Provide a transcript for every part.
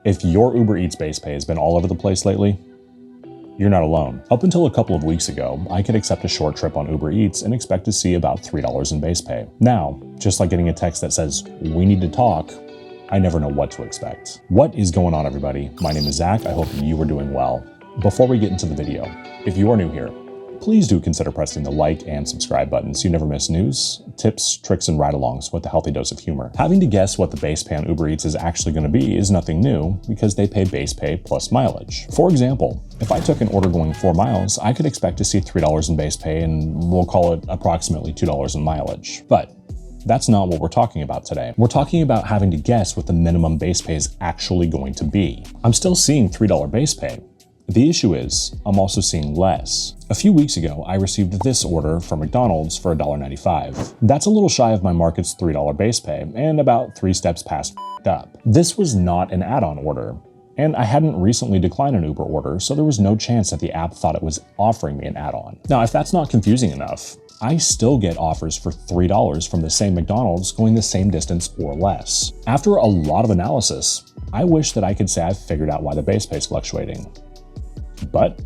If your Uber Eats base pay has been all over the place lately, you're not alone. Up until a couple of weeks ago, I could accept a short trip on Uber Eats and expect to see about $3 in base pay. Now, just like getting a text that says, "We need to talk," I never know what to expect. What is going on, everybody? My name is Zach. I hope you are doing well. Before we get into the video, if you are new here, please do consider pressing the like and subscribe buttons so you never miss news, tips, tricks, and ride-alongs with a healthy dose of humor. Having to guess what the base pay on Uber Eats is actually going to be is nothing new because they pay base pay plus mileage. For example, if I took an order going 4 miles, I could expect to see $3 in base pay and we'll call it approximately $2 in mileage. But that's not what we're talking about today. We're talking about having to guess what the minimum base pay is actually going to be. I'm still seeing $3 base pay. The issue is, I'm also seeing less. A few weeks ago, I received this order from McDonald's for $1.95. That's a little shy of my market's $3 base pay, and about 3 steps past up. This was not an add-on order, and I hadn't recently declined an Uber order, so there was no chance that the app thought it was offering me an add-on. Now, if that's not confusing enough, I still get offers for $3 from the same McDonald's going the same distance or less. After a lot of analysis, I wish that I could say I've figured out why the base pay is fluctuating. But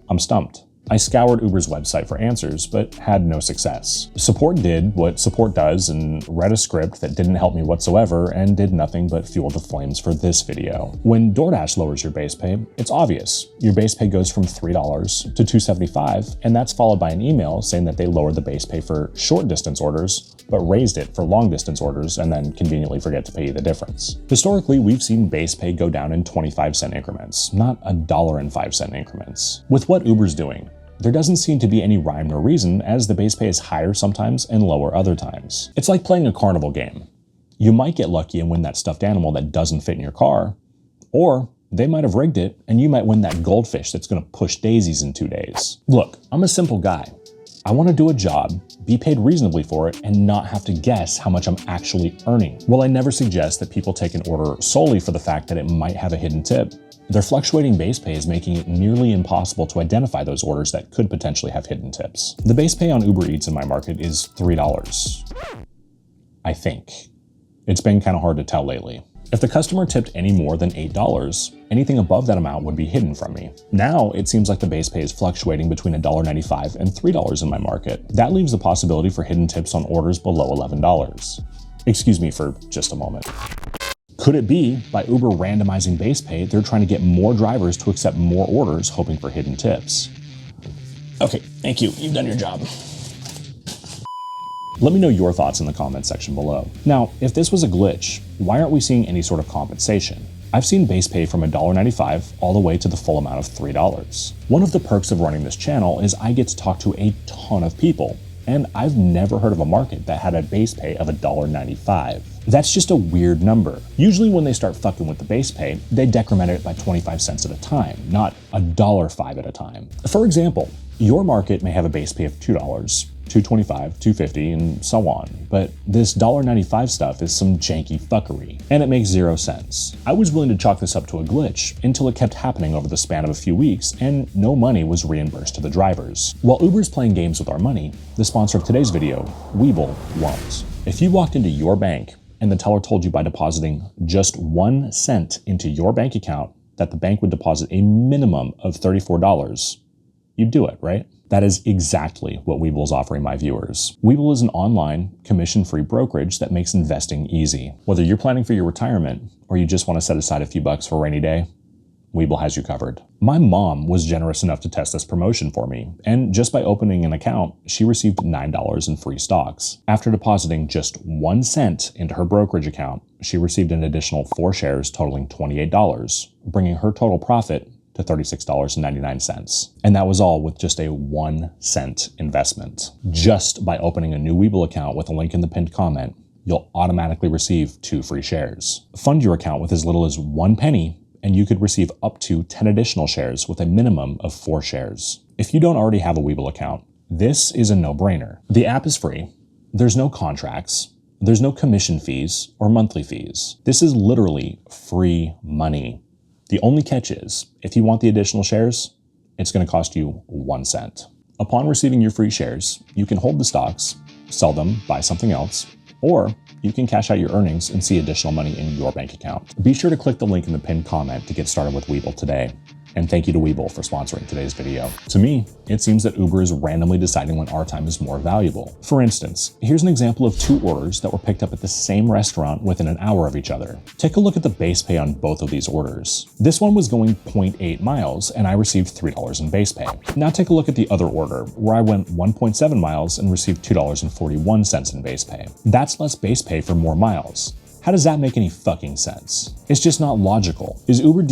I'm stumped. I scoured Uber's website for answers, but had no success. Support did what support does and read a script that didn't help me whatsoever and did nothing but fuel the flames for this video. When DoorDash lowers your base pay, it's obvious. Your base pay goes from $3 to $2.75, and that's followed by an email saying that they lowered the base pay for short distance orders, but raised it for long distance orders and then conveniently forget to pay you the difference. Historically, we've seen base pay go down in 25-cent increments, not $1.05 increments. With what Uber's doing, there doesn't seem to be any rhyme or reason, as the base pay is higher sometimes and lower other times. It's like playing a carnival game. You might get lucky and win that stuffed animal that doesn't fit in your car, or they might have rigged it and you might win that goldfish that's going to push daisies in 2 days. Look, I'm a simple guy. I want to do a job, be paid reasonably for it, and not have to guess how much I'm actually earning. While I never suggest that people take an order solely for the fact that it might have a hidden tip, their fluctuating base pay is making it nearly impossible to identify those orders that could potentially have hidden tips. The base pay on Uber Eats in my market is $3. I think. It's been kind of hard to tell lately. If the customer tipped any more than $8, anything above that amount would be hidden from me. Now, it seems like the base pay is fluctuating between $1.95 and $3 in my market. That leaves the possibility for hidden tips on orders below $11. Excuse me for just a moment. Could it be, by Uber randomizing base pay, they're trying to get more drivers to accept more orders, hoping for hidden tips? Okay, thank you. You've done your job. Let me know your thoughts in the comments section below. Now, if this was a glitch, why aren't we seeing any sort of compensation? I've seen base pay from $1.95 all the way to the full amount of $3. One of the perks of running this channel is I get to talk to a ton of people, and I've never heard of a market that had a base pay of $1.95. That's just a weird number. Usually when they start fucking with the base pay, they decrement it by 25 cents at a time, not $1.05 at a time. For example, your market may have a base pay of $2, $2.25, $2.50, and so on, but this $1.95 stuff is some janky fuckery, and it makes 0 sense. I was willing to chalk this up to a glitch until it kept happening over the span of a few weeks, and no money was reimbursed to the drivers. While Uber's playing games with our money, the sponsor of today's video, Webull, won't. If you walked into your bank and the teller told you by depositing just 1 cent into your bank account that the bank would deposit a minimum of $34, you'd do it, right? That is exactly what Webull is offering my viewers. Webull is an online, commission-free brokerage that makes investing easy. Whether you're planning for your retirement or you just want to set aside a few bucks for a rainy day, Webull has you covered. My mom was generous enough to test this promotion for me, and just by opening an account, she received $9 in free stocks. After depositing just 1 cent into her brokerage account, she received an additional 4 shares totaling $28, bringing her total profit to $36.99. And that was all with just a 1 cent investment. Just by opening a new Webull account with a link in the pinned comment, you'll automatically receive 2 free shares. Fund your account with as little as 1 penny, and you could receive up to 10 additional shares with a minimum of 4 shares. If you don't already have a Webull account, this is a no-brainer. The app is free. There's no contracts. There's no commission fees or monthly fees. This is literally free money. The only catch is, if you want the additional shares, it's going to cost you 1 cent. Upon receiving your free shares, you can hold the stocks, sell them, buy something else, or you can cash out your earnings and see additional money in your bank account. Be sure to click the link in the pinned comment to get started with Webull today. And thank you to Webull for sponsoring today's video. To me, it seems that Uber is randomly deciding when our time is more valuable. For instance, here's an example of 2 orders that were picked up at the same restaurant within an hour of each other. Take a look at the base pay on both of these orders. This one was going 0.8 miles and I received $3 in base pay. Now take a look at the other order where I went 1.7 miles and received $2.41 in base pay. That's less base pay for more miles. How does that make any fucking sense? It's just not logical. Is Uber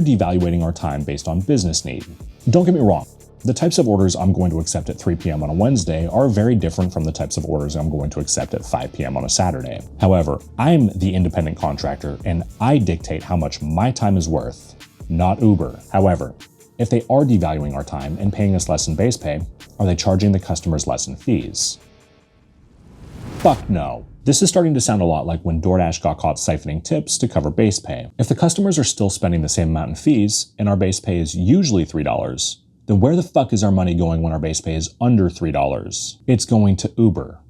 devaluating our time based on business need? Don't get me wrong. The types of orders I'm going to accept at 3 p.m. on a Wednesday are very different from the types of orders I'm going to accept at 5 p.m. on a Saturday. However, I'm the independent contractor and I dictate how much my time is worth, not Uber. However, if they are devaluing our time and paying us less in base pay, are they charging the customers less in fees? Fuck no. This is starting to sound a lot like when DoorDash got caught siphoning tips to cover base pay. If the customers are still spending the same amount in fees and our base pay is usually $3, then where the fuck is our money going when our base pay is under $3? It's going to Uber.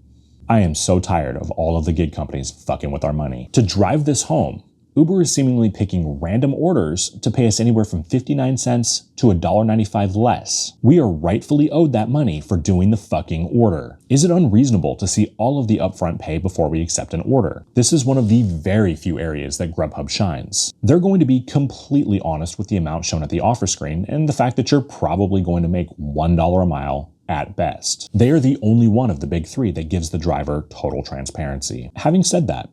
I am so tired of all of the gig companies fucking with our money. To drive this home, Uber is seemingly picking random orders to pay us anywhere from 59 cents to $1.95 less. We are rightfully owed that money for doing the fucking order. Is it unreasonable to see all of the upfront pay before we accept an order? This is one of the very few areas that Grubhub shines. They're going to be completely honest with the amount shown at the offer screen and the fact that you're probably going to make $1 a mile at best. They are the only one of the big 3 that gives the driver total transparency. Having said that,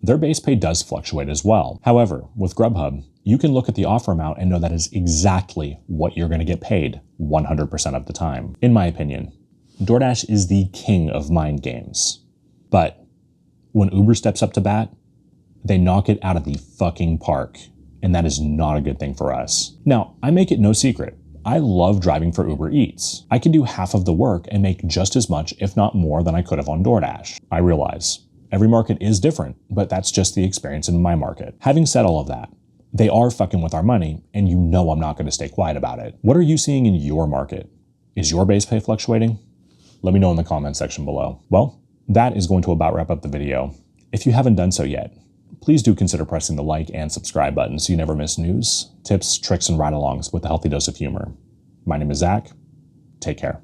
their base pay does fluctuate as well. However, with Grubhub, you can look at the offer amount and know that is exactly what you're going to get paid 100% of the time. In my opinion, DoorDash is the king of mind games. But when Uber steps up to bat, they knock it out of the fucking park. And that is not a good thing for us. Now, I make it no secret. I love driving for Uber Eats. I can do half of the work and make just as much, if not more, than I could have on DoorDash. I realize every market is different, but that's just the experience in my market. Having said all of that, they are fucking with our money, and you know I'm not going to stay quiet about it. What are you seeing in your market? Is your base pay fluctuating? Let me know in the comments section below. Well, that is going to about wrap up the video. If you haven't done so yet, please do consider pressing the like and subscribe button so you never miss news, tips, tricks, and ride-alongs with a healthy dose of humor. My name is Zach. Take care.